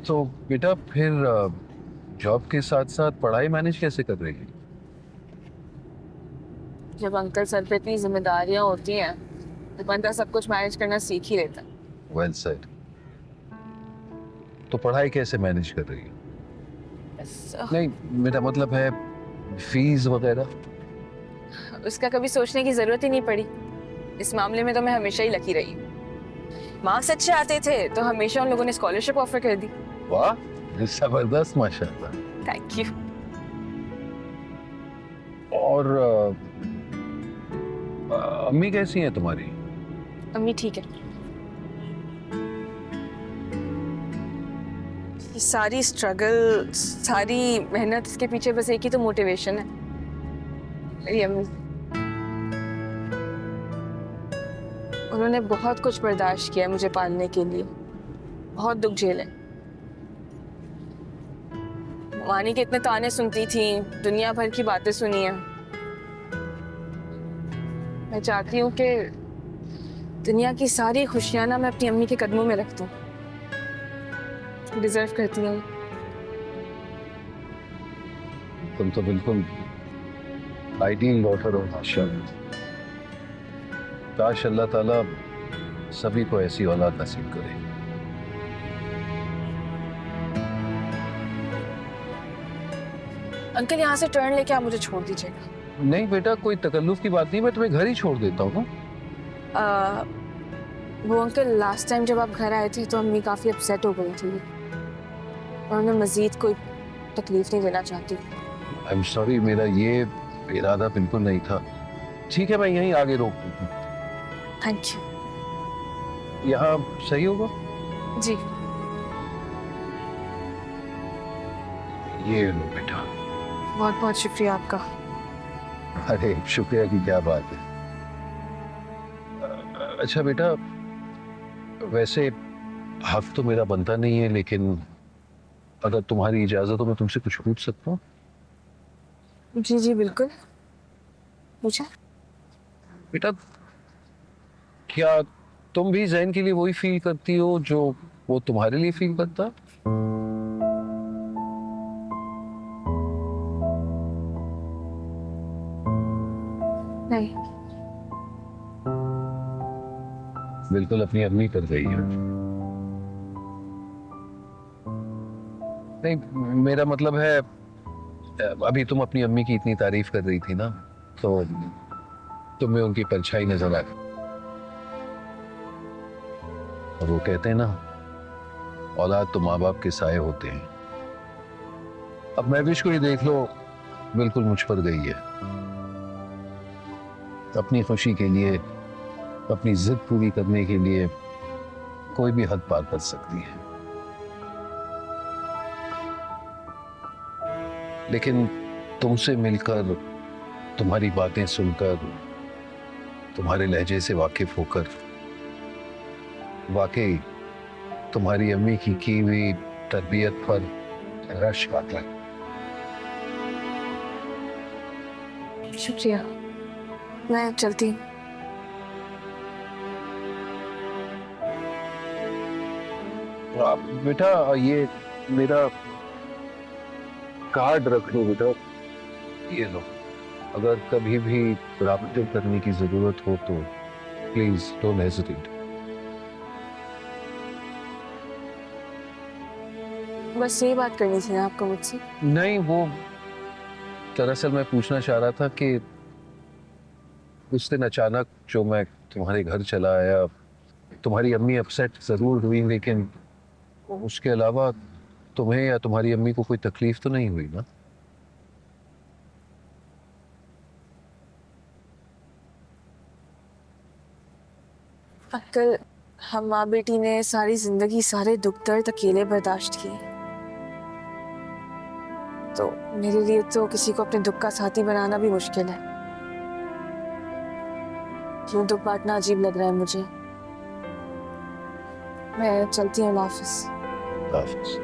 तो बेटा फिर जॉब के साथ साथ पढ़ाई मैनेज कैसे कर रही है? जब अंकल सर पे इतनी जिम्मेदारियां होती हैं तो बंदा सब कुछ मैनेज करना सीख ही लेता है। Well said. तो पढ़ाई कैसे मैनेज कर रही है? बस नहीं, मेरा मतलब है फीस वगैरह। उसका कभी सोचने की जरूरत ही नहीं पड़ी। इस मामले में तो मैं हमेशा ही लकी रही हूँ। मार्क्स अच्छे आते थे तो हमेशा उन लोगों ने स्कॉलरशिप ऑफर कर दी। वाह, जबरदस्त माशाल्लाह। Thank you. और अम्मी कैसी हैं तुम्हारी? अम्मी ठीक है। ये सारी स्ट्रगल, सारी मेहनत, इसके पीछे बस एक ही तो मोटिवेशन है, मेरी अम्मी। उन्होंने बहुत कुछ बर्दाश्त किया है मुझे पालने के लिए, बहुत दुख झेले। वानी के इतने ताने सुनती थी, दुनिया भर की बातें सुनी है। मैं चाहती हूँ कि दुनिया की सारी खुशियां ना मैं अपनी अम्मी के कदमों में रख दूँ। डिजर्व करती हूँ। तुम तो बिल्कुल आइडियल डॉटर हो माशाल्लाह। काश अल्लाह ताला सभी को ऐसी औलाद नसीब करे। अंकल यहाँ से टर्न लेके आप मुझे छोड़ दीजिएगा। नहीं बेटा, कोई तकल्लुफ की बात नहीं, मैं तुम्हें घर ही छोड़ देता हूँ। आ, वो अंकल लास्ट टाइम जब आप घर आए थे तो अम्मी काफी अपसेट हो गई थी और उन्हें मजीद कोई तकलीफ नहीं देना चाहती। आई एम सॉरी, मेरा ये इरादा बिल्कुल नहीं था। ठीक है, मैं यहीं आगे रोक दूँ। थैंक यहाँ सही होगा? यू जी। ये लो बेटा। बहुत बहुत शुक्रिया आपका। अरे शुक्रिया की क्या बात है। अच्छा बेटा, वैसे हक तो मेरा बनता नहीं है, लेकिन अगर तुम्हारी इजाजत हो मैं तुमसे कुछ पूछ सकता हूँ? जी जी बिल्कुल, पूछा। बेटा, क्या तुम भी जैन के लिए वही फील करती हो जो वो तुम्हारे लिए फील करता? नहीं। बिल्कुल अपनी अम्मी कर रही है। नहीं, मेरा मतलब है अभी तुम अपनी अम्मी की इतनी तारीफ कर रही थी ना, तो तुम्हें उनकी परछाई नजर आ गई। और वो कहते हैं ना, औलाद तो माँ बाप के साए होते हैं। अब महविश को ही देख लो, बिल्कुल मुझ पर गई है। अपनी खुशी के लिए, अपनी जिद पूरी करने के लिए कोई भी हद पार कर सकती है। लेकिन तुमसे मिलकर, तुम्हारी बातें सुनकर, तुम्हारे लहजे से वाकिफ होकर, वाकई तुम्हारी अम्मी की हुई तरबियत पर रश आता है। शुक्रिया, मैं चलती हूँ। बेटा, ये मेरा कार्ड रख लो बेटा। ये लो, अगर कभी भी राब्ते करने की जरूरत हो तो प्लीज डोंट हेजिटेट। बस यही बात करनी थी ना आपको मुझसे। नहीं, वो दरअसल मैं पूछना चाह रहा था कि उस दिन अचानक जो मैं तुम्हारे घर चला आया, तुम्हारी अम्मी अपसेट जरूर हुई, लेकिन उसके अलावा तुम्हें या तुम्हारी अम्मी को कोई तकलीफ तो नहीं हुई ना? अंकल, हम माँ बेटी ने सारी जिंदगी सारे दुख दर्द अकेले बर्दाश्त किए, तो मेरे लिए तो किसी को अपने दुख का साथी बनाना भी मुश्किल है। क्यों दुख बांटना अजीब लग रहा है मुझे। मैं चलती हूँ, अल्लाह हाफिज। हाफिज।